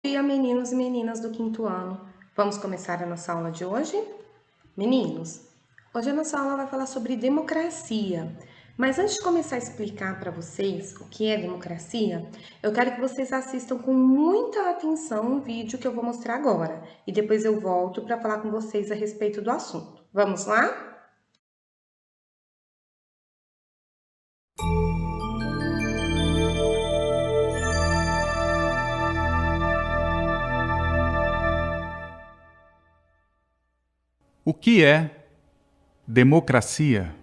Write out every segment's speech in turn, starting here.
Dia, meninos e meninas do quinto ano. Vamos começar a nossa aula de hoje? Meninos, hoje a nossa aula vai falar sobre democracia. Mas antes de começar a explicar para vocês o que é democracia, eu quero que vocês assistam com muita atenção um vídeo que eu vou mostrar agora. E depois eu volto para falar com vocês a respeito do assunto. Vamos lá? O que é democracia?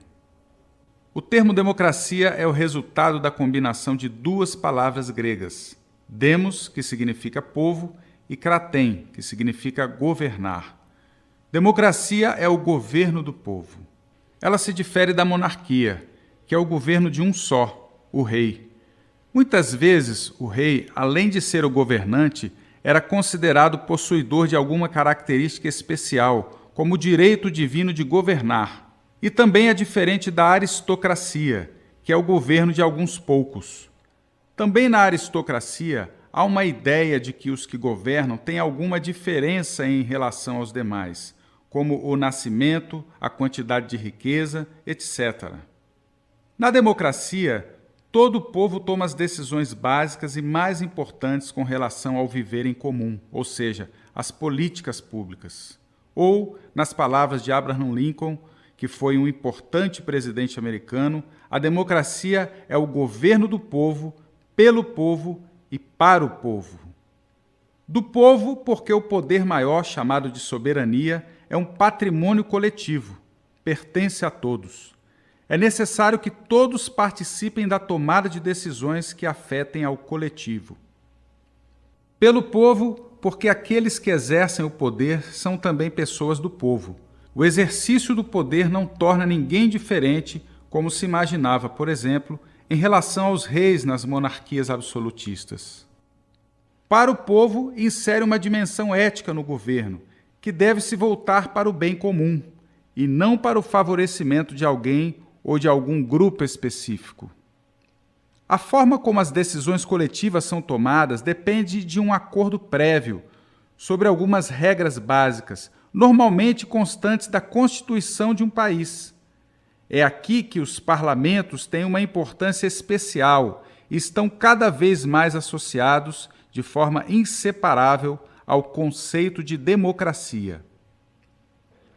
O termo democracia é o resultado da combinação de duas palavras gregas, demos, que significa povo, e kraten, que significa governar. Democracia é o governo do povo. Ela se difere da monarquia, que é o governo de um só, o rei. Muitas vezes, o rei, além de ser o governante, era considerado possuidor de alguma característica especial, como o direito divino de governar. E também é diferente da aristocracia, que é o governo de alguns poucos. Também na aristocracia, há uma ideia de que os que governam têm alguma diferença em relação aos demais, como o nascimento, a quantidade de riqueza, etc. Na democracia, todo o povo toma as decisões básicas e mais importantes com relação ao viver em comum, ou seja, as políticas públicas. Ou, nas palavras de Abraham Lincoln, que foi um importante presidente americano, a democracia é o governo do povo, pelo povo e para o povo. Do povo, porque o poder maior, chamado de soberania, é um patrimônio coletivo, pertence a todos. É necessário que todos participem da tomada de decisões que afetem ao coletivo. Pelo povo, porque aqueles que exercem o poder são também pessoas do povo. O exercício do poder não torna ninguém diferente, como se imaginava, por exemplo, em relação aos reis nas monarquias absolutistas. Para o povo, insere uma dimensão ética no governo, que deve se voltar para o bem comum, e não para o favorecimento de alguém ou de algum grupo específico. A forma como as decisões coletivas são tomadas depende de um acordo prévio sobre algumas regras básicas, normalmente constantes da Constituição de um país. É aqui que os parlamentos têm uma importância especial e estão cada vez mais associados de forma inseparável ao conceito de democracia.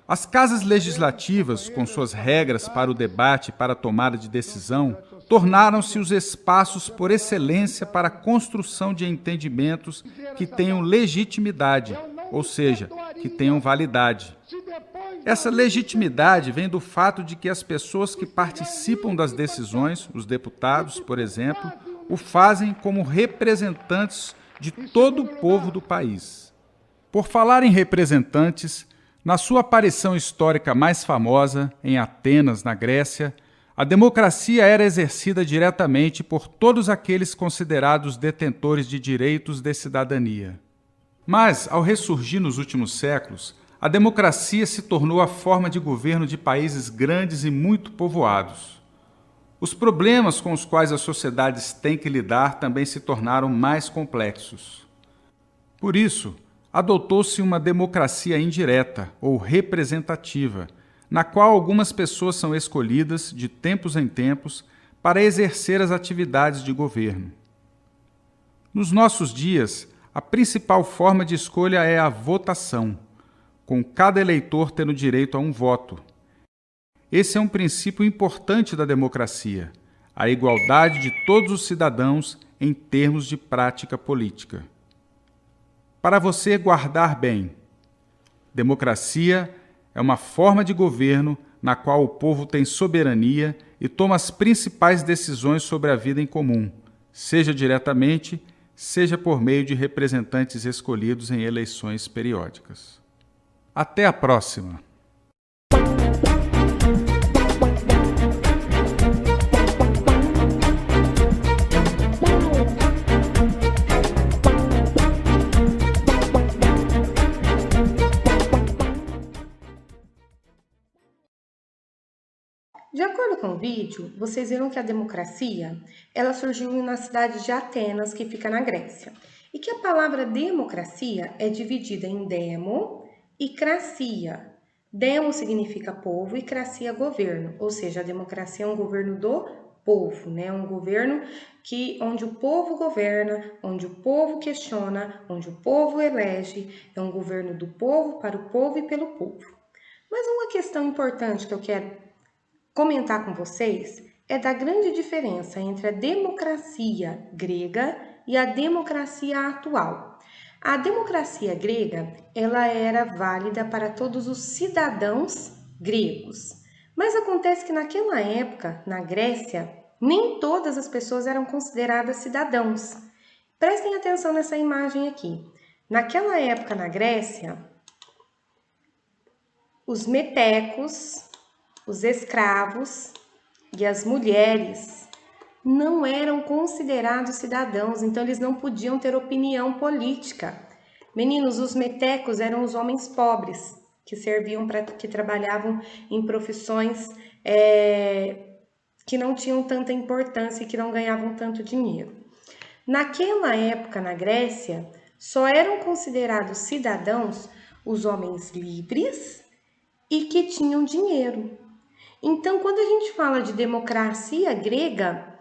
As casas legislativas, com suas regras para o debate e para a tomada de decisão, tornaram-se os espaços por excelência para a construção de entendimentos que tenham legitimidade, ou seja, que tenham validade. Essa legitimidade vem do fato de que as pessoas que participam das decisões, os deputados, por exemplo, o fazem como representantes de todo o povo do país. Por falar em representantes, na sua aparição histórica mais famosa, em Atenas, na Grécia, a democracia era exercida diretamente por todos aqueles considerados detentores de direitos de cidadania. Mas, ao ressurgir nos últimos séculos, a democracia se tornou a forma de governo de países grandes e muito povoados. Os problemas com os quais as sociedades têm que lidar também se tornaram mais complexos. Por isso, adotou-se uma democracia indireta ou representativa, na qual algumas pessoas são escolhidas, de tempos em tempos, para exercer as atividades de governo. Nos nossos dias, a principal forma de escolha é a votação, com cada eleitor tendo direito a um voto. Esse é um princípio importante da democracia, a igualdade de todos os cidadãos em termos de prática política. Para você guardar bem, democracia é uma forma de governo na qual o povo tem soberania e toma as principais decisões sobre a vida em comum, seja diretamente, seja por meio de representantes escolhidos em eleições periódicas. Até a próxima! De acordo com o vídeo, vocês viram que a democracia, ela surgiu na cidade de Atenas, que fica na Grécia. e que a palavra democracia é dividida em demo e cracia. Demo significa povo e cracia governo, ou seja, a democracia é um governo do povo, né? Um governo onde o povo governa, onde o povo questiona, onde o povo elege, é um governo do povo, para o povo e pelo povo. Mas uma questão importante que eu quero comentar com vocês é da grande diferença entre a democracia grega e a democracia atual. A democracia grega, ela era válida para todos os cidadãos gregos. Mas acontece que naquela época, na Grécia, nem todas as pessoas eram consideradas cidadãos. Prestem atenção nessa imagem aqui. Naquela época na Grécia, os metecos, os escravos e as mulheres não eram considerados cidadãos, então eles não podiam ter opinião política. Meninos, os metecos eram os homens pobres que que trabalhavam em profissões que não tinham tanta importância e que não ganhavam tanto dinheiro. Naquela época, na Grécia, só eram considerados cidadãos os homens livres e que tinham dinheiro. Então, quando a gente fala de democracia grega,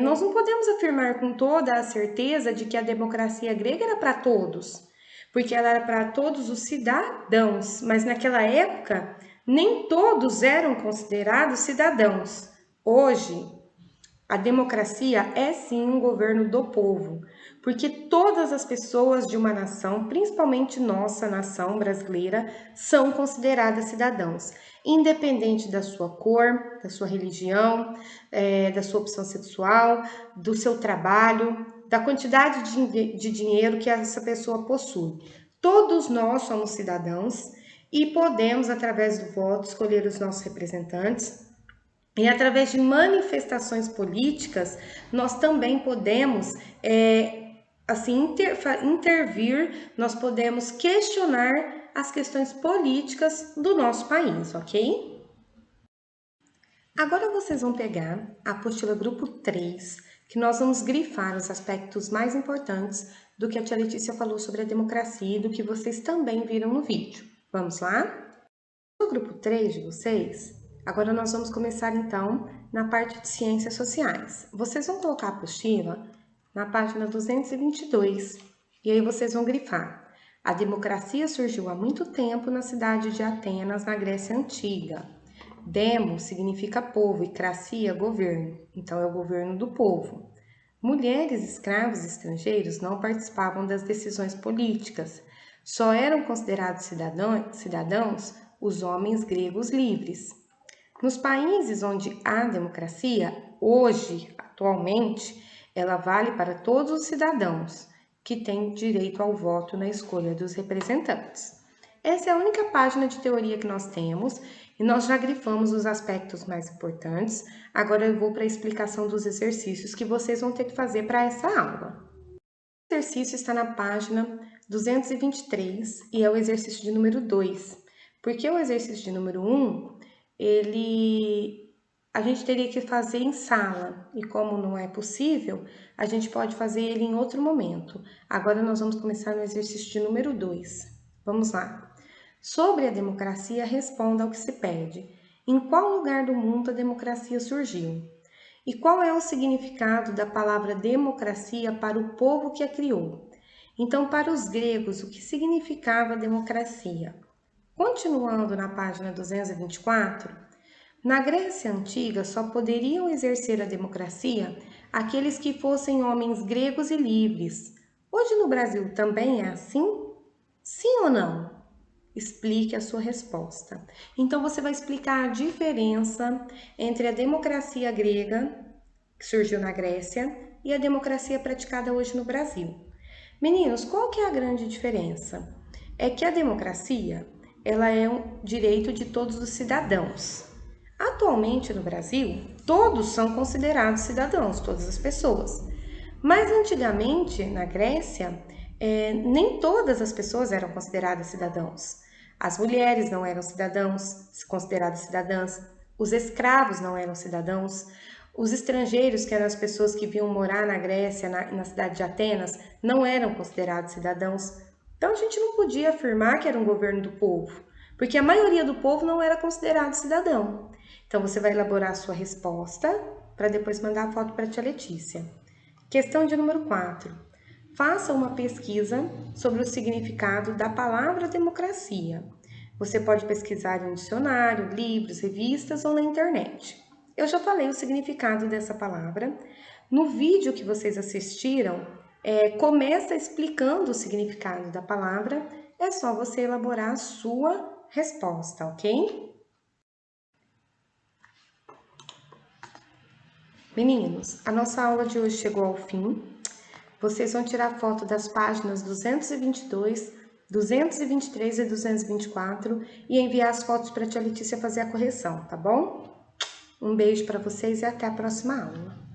nós não podemos afirmar com toda a certeza de que a democracia grega era para todos, porque ela era para todos os cidadãos, mas naquela época nem todos eram considerados cidadãos. Hoje, a democracia é sim um governo do povo, porque todas as pessoas de uma nação, principalmente nossa nação brasileira, são consideradas cidadãos, independente da sua cor, da sua religião, da sua opção sexual, do seu trabalho, da quantidade de dinheiro que essa pessoa possui. Todos nós somos cidadãos e podemos, através do voto, escolher os nossos representantes. E através de manifestações políticas, nós também podemos, intervir, nós podemos questionar as questões políticas do nosso país, ok? Agora vocês vão pegar a apostila grupo 3, que nós vamos grifar os aspectos mais importantes do que a tia Letícia falou sobre a democracia e do que vocês também viram no vídeo. Vamos lá? No grupo 3 de vocês, agora nós vamos começar então na parte de ciências sociais. Vocês vão colocar a apostila na página 222 e aí vocês vão grifar. A democracia surgiu há muito tempo na cidade de Atenas, na Grécia Antiga. Demo significa povo e cracia, governo. Então é o governo do povo. Mulheres, escravos e estrangeiros não participavam das decisões políticas. Só eram considerados cidadãos os homens gregos livres. Nos países onde há democracia, hoje, atualmente, ela vale para todos os cidadãos que têm direito ao voto na escolha dos representantes. Essa é a única página de teoria que nós temos e nós já grifamos os aspectos mais importantes. Agora eu vou para a explicação dos exercícios que vocês vão ter que fazer para essa aula. O exercício está na página 223 e é o exercício de número 2. Porque o exercício de número 1, a gente teria que fazer em sala, e como não é possível, a gente pode fazer ele em outro momento. Agora nós vamos começar no exercício de número 2. Vamos lá. Sobre a democracia, responda ao que se pede. Em qual lugar do mundo a democracia surgiu? E qual é o significado da palavra democracia para o povo que a criou? Então, para os gregos, o que significava democracia? Continuando na página 224, na Grécia Antiga só poderiam exercer a democracia aqueles que fossem homens gregos e livres. Hoje no Brasil também é assim? Sim ou não? Explique a sua resposta. Então, você vai explicar a diferença entre a democracia grega, que surgiu na Grécia, e a democracia praticada hoje no Brasil. Meninos, qual que é a grande diferença? É que a democracia, ela é um direito de todos os cidadãos. Atualmente no Brasil, todos são considerados cidadãos, todas as pessoas. Mas antigamente, na Grécia, nem todas as pessoas eram consideradas cidadãos. As mulheres não eram consideradas cidadãs, os escravos não eram cidadãos, Os estrangeiros, que eram as pessoas que vinham morar na Grécia, na cidade de Atenas, não eram considerados cidadãos. Então a gente não podia afirmar que era um governo do povo, porque a maioria do povo não era considerado cidadão. Então você vai elaborar a sua resposta para depois mandar a foto para a tia Letícia. Questão de número 4. Faça uma pesquisa sobre o significado da palavra democracia. Você pode pesquisar em um dicionário, livros, revistas ou na internet. Eu já falei o significado dessa palavra. No vídeo que vocês assistiram, começa explicando o significado da palavra. É só você elaborar a sua resposta, ok? Meninos, a nossa aula de hoje chegou ao fim. Vocês vão tirar foto das páginas 222, 223 e 224 e enviar as fotos para a tia Letícia fazer a correção, tá bom? Um beijo para vocês e até a próxima aula.